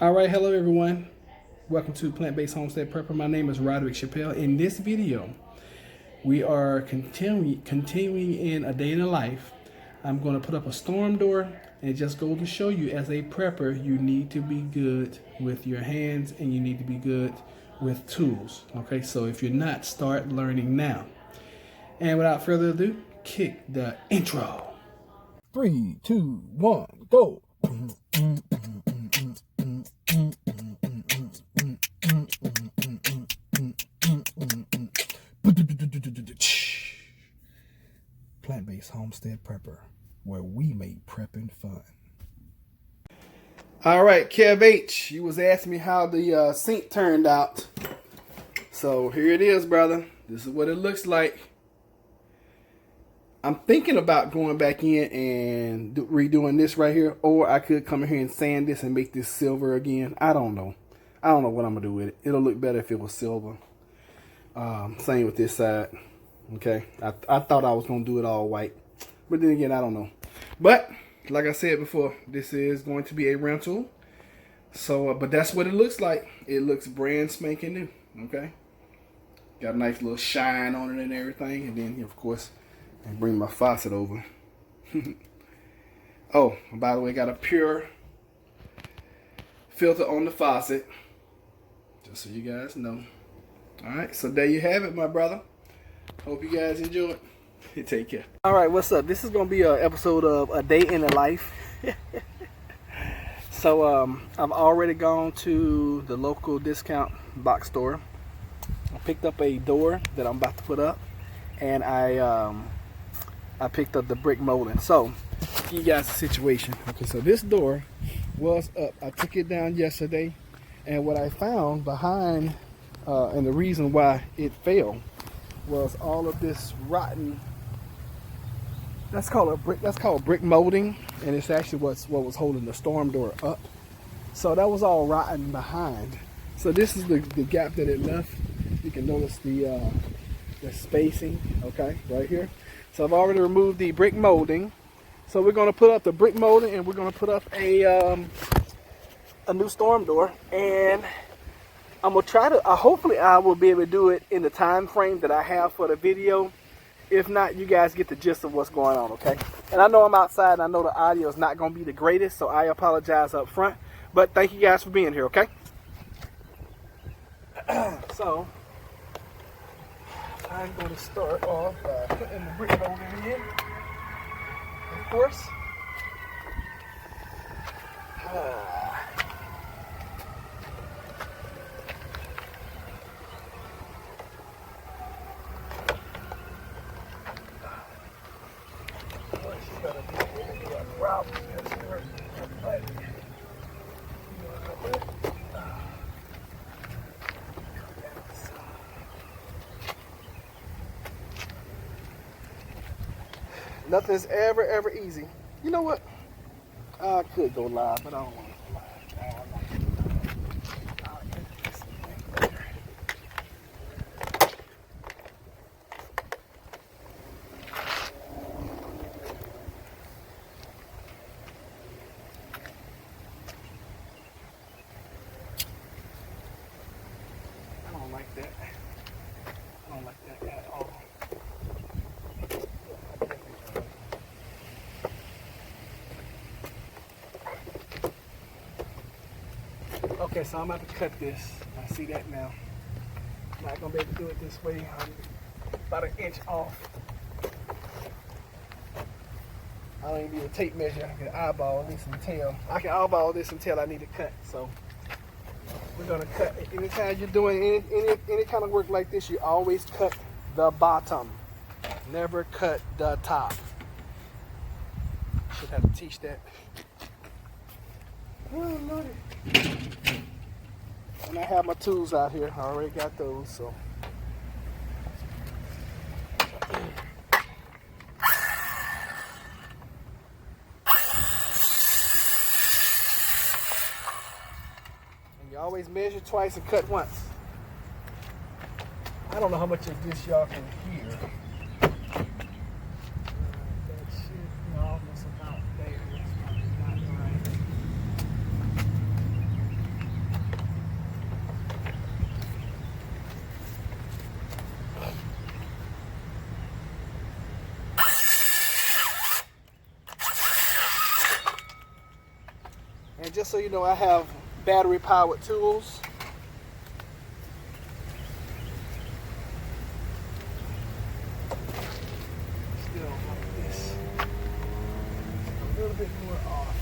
All right, hello everyone. Welcome to Plant-Based Homestead Prepper. My name is Roderick Chappelle. In this video, we are continuing in a day in the life. I'm going to put up a storm door, and it just goes to show you, as a prepper, you need to be good with your hands and you need to be good with tools. Okay, so if you're not, start learning now. And without further ado, kick the intro. 3, 2, 1, go. Plant-based homestead prepper, where we make prepping fun. All right, Kev H, you was asking me how the sink turned out. So here it is, brother. This is what it looks like. I'm thinking about going back in and redoing this right here, or I could come in here and sand this and make this silver again. I don't know. I don't know what I'm gonna do with it. It'll look better if it was silver. Same with this side. Okay, I thought I was gonna do it all white, but then again, I don't know. But like I said before, this is going to be a rental. So, but that's what it looks like. It looks brand spanking new. Okay, got a nice little shine on it and everything, and then of course, I bring my faucet over. Oh, by the way, got a pure filter on the faucet, just so you guys know. All right, so there you have it, my brother. Hope you guys enjoy it. Take care. All right, what's up? This is going to be an episode of A Day in the Life. So I've already gone to the local discount box store. I picked up a door that I'm about to put up, and I picked up the brick molding. So give you guys a situation. Okay, so this door was up. I took it down yesterday, and what I found behind and the reason why it fell was all of this rotten, that's called brick molding, and it's actually what was holding the storm door up. So that was all rotten behind. So this is the gap that it left. You can notice the spacing, okay, right here. So I've already removed the brick molding. So we're going to put up the brick molding, and we're going to put up a new storm door, and I'm going to try to, hopefully I will be able to do it in the time frame that I have for the video. If not, you guys get the gist of what's going on, okay? And I know I'm outside, and I know the audio is not going to be the greatest, so I apologize up front. But thank you guys for being here, okay? So, I'm going to start off by putting the brick molding in, of course. Nothing's ever easy. You know what? I could go live, but I don't want to go live. I don't like that. I don't like that at all. Okay, so I'm about to cut this. I see that now. I'm not gonna be able to do it this way. I'm about an inch off. I don't even need a tape measure. I can eyeball this and tell. I can eyeball this and tell I need to cut. So we're gonna cut. Anytime you're doing any kind of work like this, you always cut the bottom. Never cut the top. Should have to teach that. Oh, Lordy. And I have my tools out here. I already got those, so. And you always measure twice and cut once. I don't know how much of this y'all can hear. That should be almost about there. Not right. just so you know, I have battery powered tools. Still like this. A little bit more off.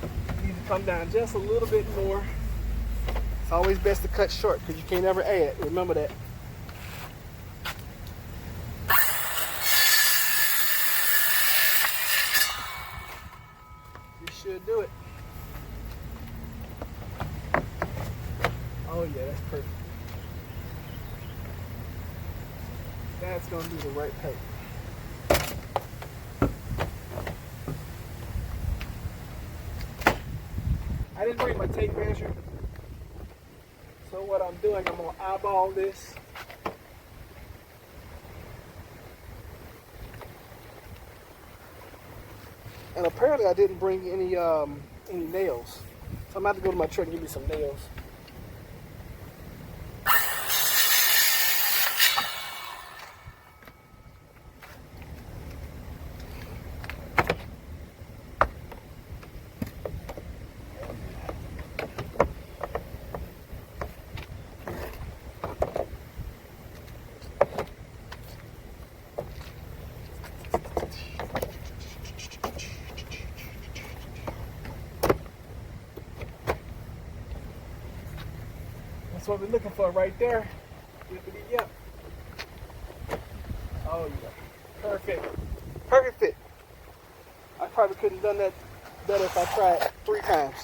Yep. Need to come down just a little bit more. It's always best to cut short because you can't ever add. Remember that. Should do it. Oh yeah, that's perfect. That's gonna be the right height. I didn't bring my tape measure, so what I'm doing, I'm gonna eyeball this. And apparently I didn't bring any nails. So I'm going to have to go to my truck and give me some nails. That's what we're looking for right there. Yep. Oh yeah. Perfect. Perfect fit. I probably couldn't have done that better if I tried 3 times.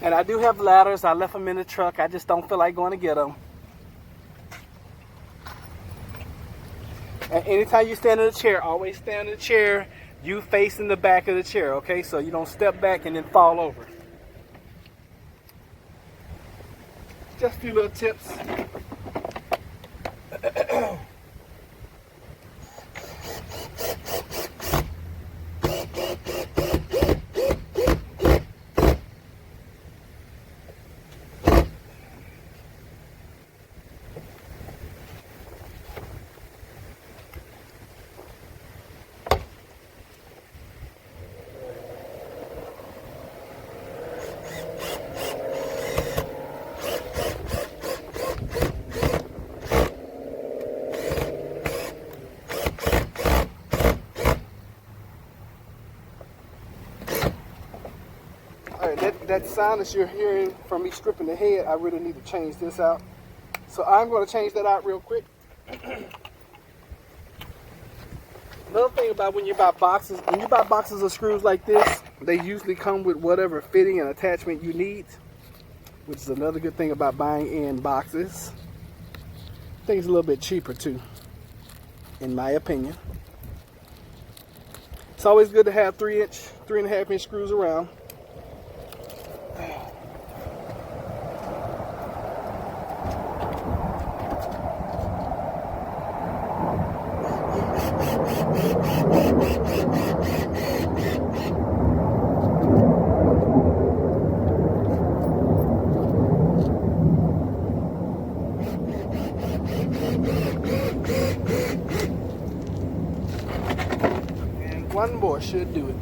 And I do have ladders. I left them in the truck. I just don't feel like going to get them. And anytime you stand in a chair, always stand in the chair, you facing the back of the chair, okay? So you don't step back and then fall over. Just a few little tips. That sound that you're hearing from me stripping the head, I really need to change this out. So I'm going to change that out real quick. Another thing about when you buy boxes of screws like this, they usually come with whatever fitting and attachment you need, which is another good thing about buying in boxes. I think it's a little bit cheaper too, in my opinion. It's always good to have 3.5 inch screws around. One more should do it.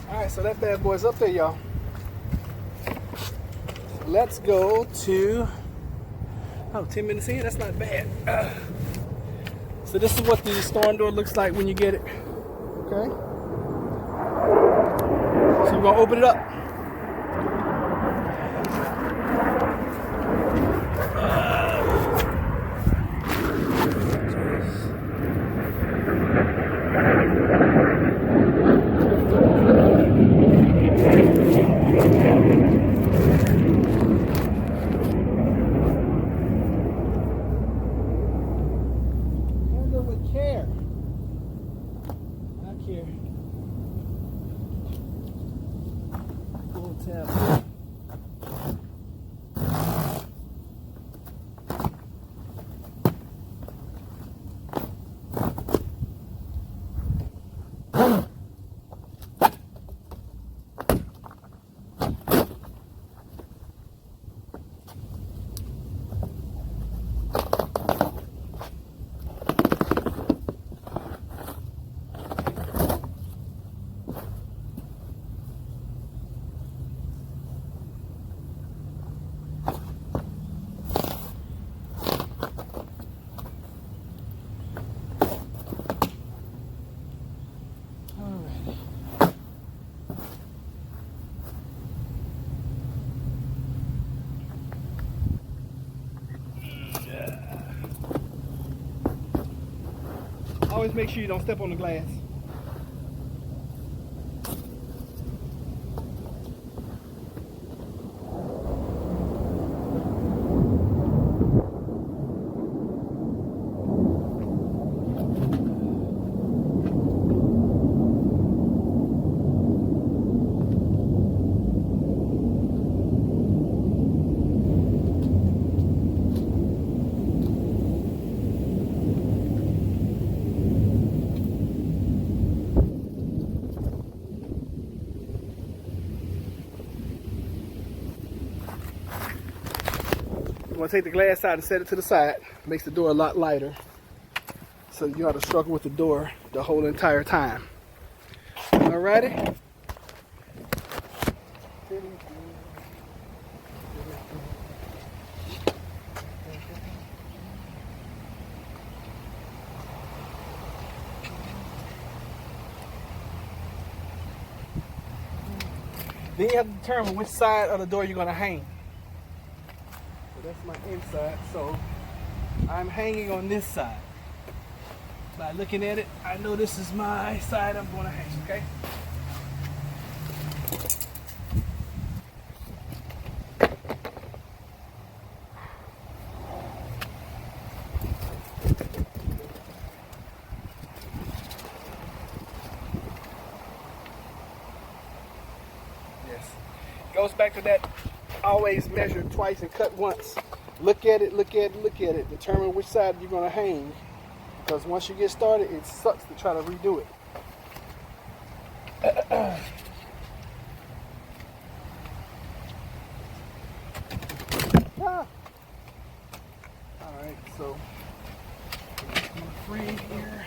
Alright, so that bad boy's up there, y'all. Let's go to, 10 minutes in, that's not bad. So this is what the storm door looks like when you get it. Okay. So we're gonna open it up. Always make sure you don't step on the glass. I'm gonna take the glass out and set it to the side. Makes the door a lot lighter. So you have to struggle with the door the whole entire time. Alrighty? Then you have to determine which side of the door you're gonna hang. So that's my inside, so I'm hanging on this side. By looking at it, I know this is my side I'm gonna hang, okay? Yes. Goes back to that, always measure twice and cut once. Look at it, look at it, look at it. Determine which side you're gonna hang. Because once you get started, it sucks to try to redo it. Alright, so I'm free here.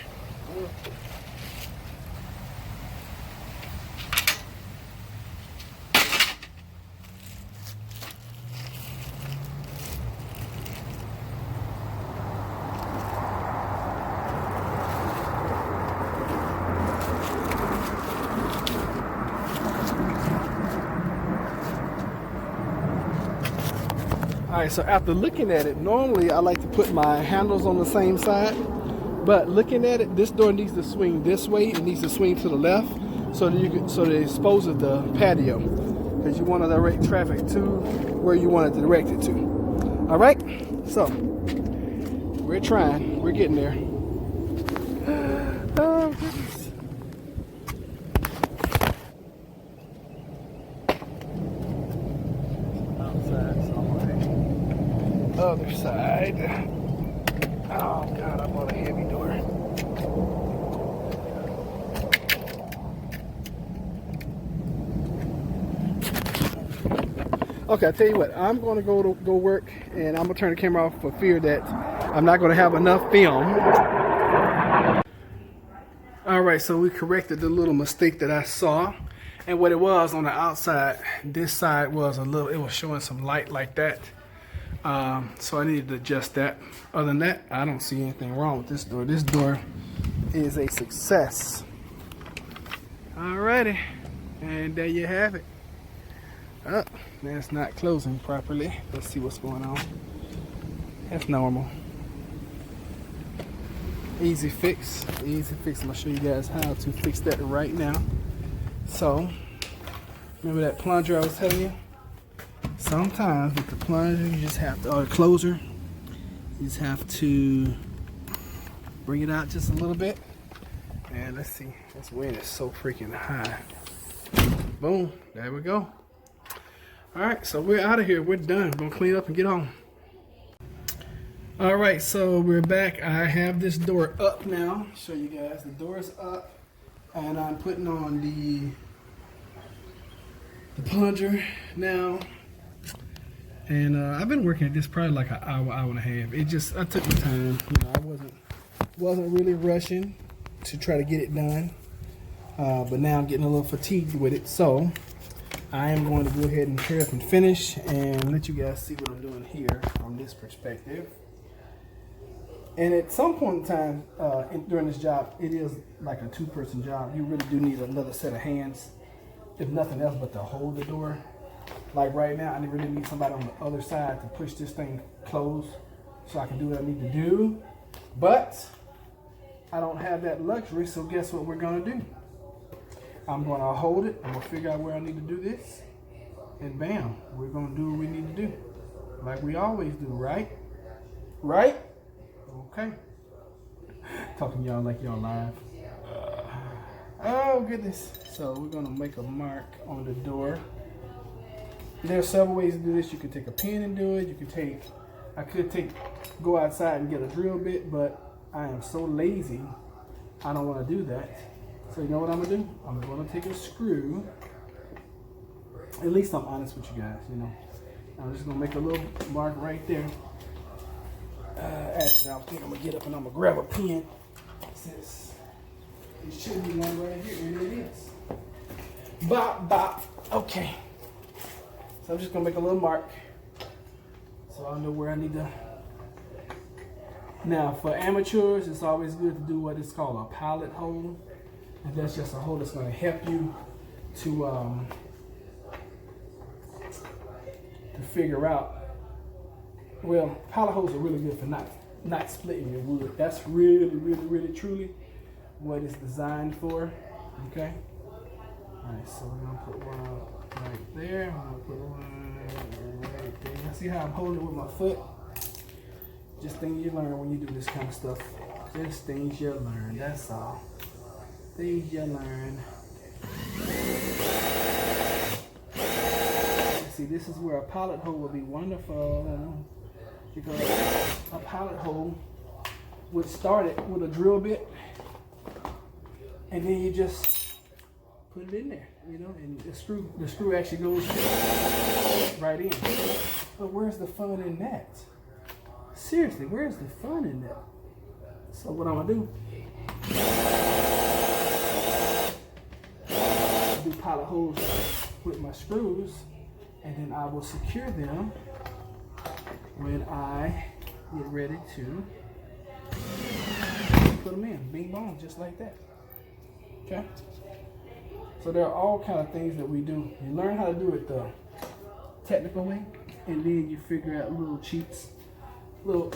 Alright, so after looking at it, normally I like to put my handles on the same side, but looking at it, this door needs to swing this way, it needs to swing to the left, so that it exposes the patio, because you want to direct traffic to where you want to direct it to. Alright, so we're trying, we're getting there. Oh goodness. Outside, so I'm okay. other side. Oh God, I bought a heavy door. Okay, I tell you what, I'm going to go work, and I'm gonna turn the camera off for fear that I'm not going to have enough film. All right, so we corrected the little mistake that I saw, and what it was on the outside, this side was it was showing some light like that. So I needed to adjust that. Other than that, I don't see anything wrong with this door. This door is a success. Alrighty, and there you have it. Oh, that's not closing properly. Let's see what's going on. That's normal. Easy fix, easy fix. I'm gonna show you guys how to fix that right now. So, remember that plunger I was telling you? Sometimes with the plunger, you just have to, or the closer, you just have to bring it out just a little bit. And let's see, this wind is so freaking high. Boom, there we go. All right, so we're out of here. We're done. We're gonna clean up and get on. All right, so we're back. I have this door up now. Show you guys. The door is up, and I'm putting on the plunger now. And I've been working at this probably like an hour, hour and a half. I took my time. You know, I wasn't really rushing to try to get it done. But now I'm getting a little fatigued with it, so I am going to go ahead and hurry up and finish and let you guys see what I'm doing here from this perspective. And at some point in time during this job, it is like a two-person job. You really do need another set of hands, if nothing else but to hold the door. Like right now, I really need somebody on the other side to push this thing closed so I can do what I need to do. But I don't have that luxury, so guess what we're gonna do? I'm gonna hold it, I'm gonna figure out where I need to do this, and bam, we're gonna do what we need to do. Like we always do, right? Right? Okay. Talking to y'all like y'all live. Oh goodness. So we're gonna make a mark on the door. There's several ways to do this. You can take a pen and do it. I could go outside and get a drill bit, but I am so lazy, I don't want to do that. So you know what I'm gonna do? I'm gonna take a screw. At least I'm honest with you guys, you know. I'm just gonna make a little mark right there. Actually, I think I'm gonna get up and I'm gonna grab a pen, since it should be one right here, and it is. Bop, bop. Okay. So I'm just gonna make a little mark, so I know where I need to. Now, for amateurs, it's always good to do what is called a pilot hole. And that's just a hole that's going to help you to figure out. Well, pilot holes are really good for not splitting your wood. That's really, really, really, truly what it's designed for. Okay. All right. So we're gonna put one right there. I'm gonna put one right there. See how I'm holding it with my foot? Just things you learn when you do this kind of stuff. Just things you learn. That's all. Things you learn. See, this is where a pilot hole would be wonderful, because a pilot hole would start it with a drill bit, and then you just put it in there, you know, and the screw actually goes right in. But where's the fun in that? Seriously, where's the fun in that? So what I'm gonna do? Do pilot holes with my screws, and then I will secure them when I get ready to put them in. Bing bong, just like that. Okay? So there are all kind of things that we do. You learn how to do it the technical way, and then you figure out little cheats, little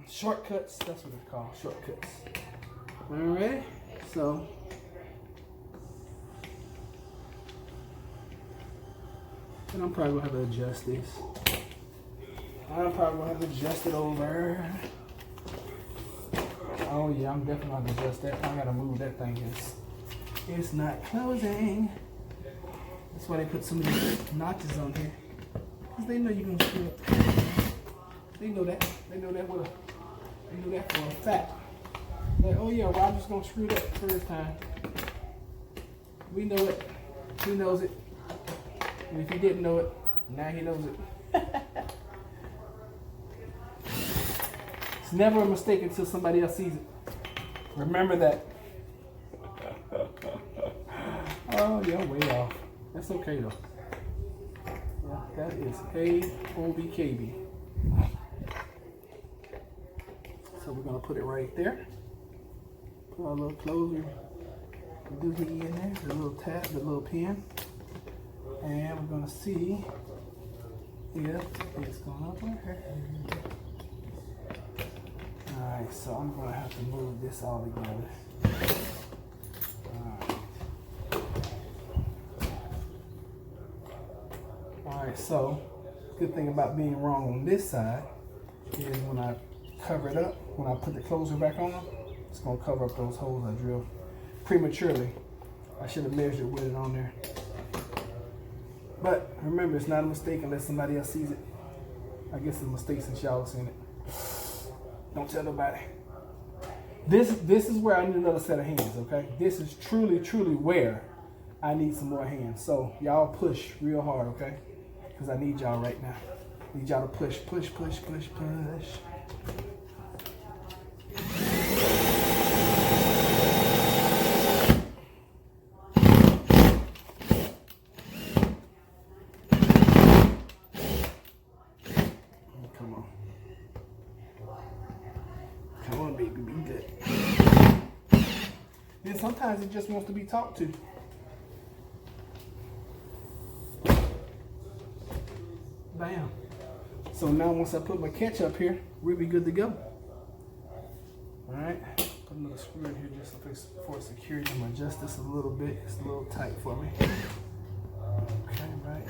shortcuts. That's what they're called, shortcuts. All right, so and I'm probably gonna have to adjust this. I'm probably gonna have to adjust it over. Oh yeah, I'm definitely gonna adjust that. I gotta move that thing. It's not closing. That's why they put some of these notches on here, because they know you're gonna screw up. They know that. They know that for a fact. Like, oh yeah, Roger's gonna screw that first time. We know it. He knows it. And if he didn't know it, now he knows it. It's never a mistake until somebody else sees it. Remember that. Oh yeah, way off. That's okay though. Yeah, that is A-O-B-K-B. So we're gonna put it right there. Put our little closer doohickey in there, the little tab, the little pin. And we're gonna see if it's gonna work. Alright, so I'm gonna have to move this all together. Alright, so good thing about being wrong on this side is when I cover it up, when I put the closer back on, it's gonna cover up those holes I drilled prematurely. I should have measured with it on there. But remember, it's not a mistake unless somebody else sees it. I guess it's a mistake since y'all have seen it. Don't tell nobody. This is where I need another set of hands, okay? This is truly where I need some more hands. So y'all push real hard, okay? Because I need y'all right now. I need y'all to push. Come on, baby, be good. Then sometimes it just wants to be talked to. Bam. So now once I put my catch up here, we'll be good to go. Alright. Put another screw in here just for security. I'm gonna adjust this a little bit. It's a little tight for me. Okay, right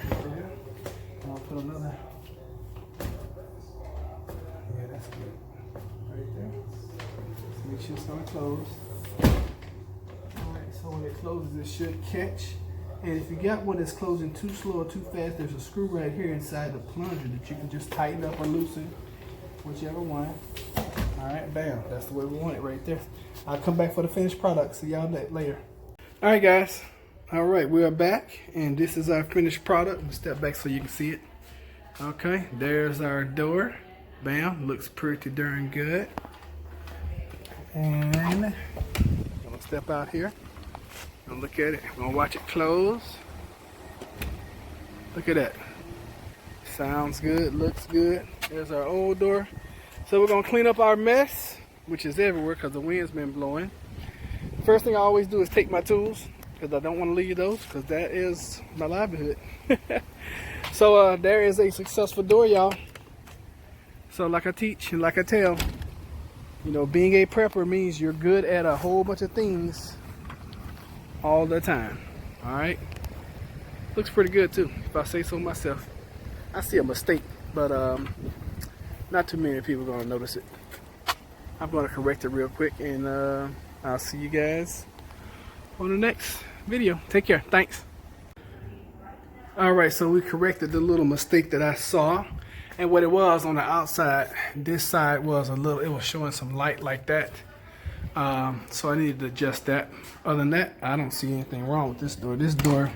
there. And I'll put another. Yeah, that's good. Right there. So make sure it's gonna close. Alright, so when it closes, it should catch. And if you got one that's closing too slow or too fast, there's a screw right here inside the plunger that you can just tighten up or loosen, whichever one. Alright, bam. That's the way we want it right there. I'll come back for the finished product. See y'all later. Alright guys. Alright, we are back. And this is our finished product. Let me step back so you can see it. Okay, there's our door. Bam. Looks pretty darn good. And I'm gonna step out here. Gonna look at it. I'm gonna watch it close. Look at that. Sounds good, looks good. There's our old door. So we're gonna clean up our mess, which is everywhere because the wind's been blowing. First thing I always do is take my tools because I don't want to leave those because that is my livelihood. So there is a successful door, y'all. So like I teach and like I tell, you know, being a prepper means you're good at a whole bunch of things all the time. Alright, looks pretty good too, if I say so myself. I see a mistake, but not too many people are going to notice it. I'm going to correct it real quick, and I'll see you guys on the next video. Take care. Thanks. Alright, so we corrected the little mistake that I saw, and what it was on the outside, this side was a little, it was showing some light like that. So I needed to adjust that. Other than that, I don't see anything wrong with this door. This door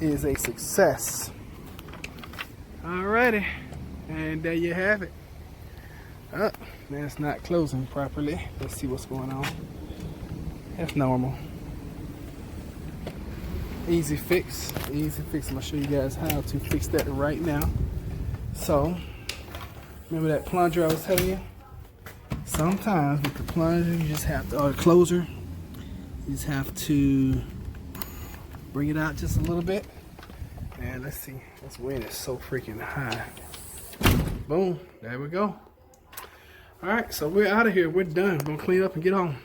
is a success. Alrighty, and there you have it. Oh, that's not closing properly. Let's see what's going on. That's normal. Easy fix. Easy fix. I'm gonna show you guys how to fix that right now. So, remember that plunger I was telling you? Sometimes with the plunger, you just have to, or the closer, you just have to bring it out just a little bit. And let's see, this wind is so freaking high. Boom, there we go. All right, so we're out of here. We're done. We're gonna clean up and get home.